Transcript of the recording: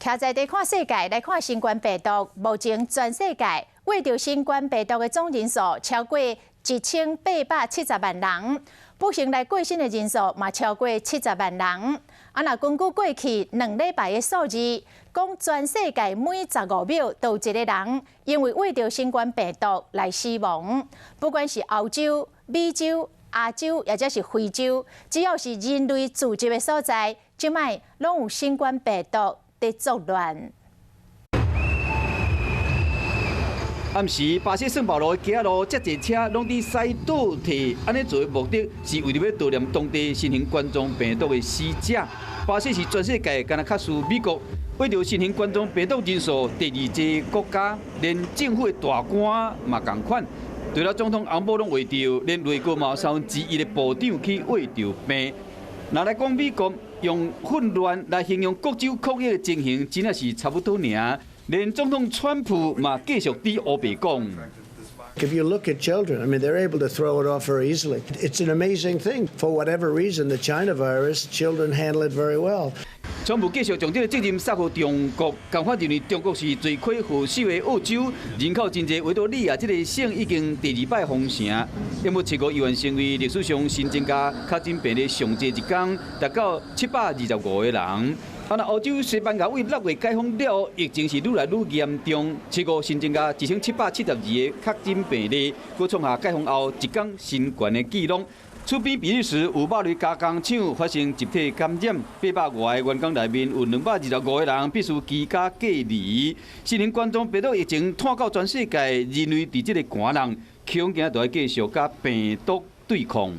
徛在地看世界来看新冠病毒，目前全世界为着新冠病毒的总人数超过1870万人，不幸来过身的人数嘛超过70万人。若根据过去2礼拜的数字，讲全世界每15秒都有一个人因为着新冠病毒来死亡。不管是欧洲、美洲、亚洲，或者是非洲，只要是人类聚集的所在，即卖拢有新冠病毒在作乱。暗时，巴西圣保罗的街路遮侪车拢伫西倒退，安尼做的目的是为了要悼念当地新型冠状病毒的死者。巴西是全世界敢若较输美国，为着新型冠状病毒人数第2济国家，连政府的大官嘛同款。除了总统洪堡拢为着，连内阁嘛有3分之1的部长去为着病。拿来讲美国用混乱来形容各州抗疫的情形，真正是差不多尔。连总统川普嘛继续伫乌白讲。If you look at children, I mean, they're able to throw it off very easily. It's an amazing thing. For whatever reason, the China virus, children handle it very well. 川普继续将这个责任撒给中国，共发认为中国是罪魁祸首的澳洲，人口真济，维多利亚这个省已经第2摆封城，要么7个医院成为历史上新增加确诊病例上济一天，达到725个人。那澳洲西班牙为6月解封了，疫情是愈来愈严重，7个新增加1772个确诊病例，佮创下解封后一天新高的纪录。厝边比利时有肉类加工厂发生集体感染，800外个员工内面有225个人必须居家隔离。新型冠状病毒疫情拖到全世界，人类伫这个寒冷，恐惊就要继续甲病毒对抗。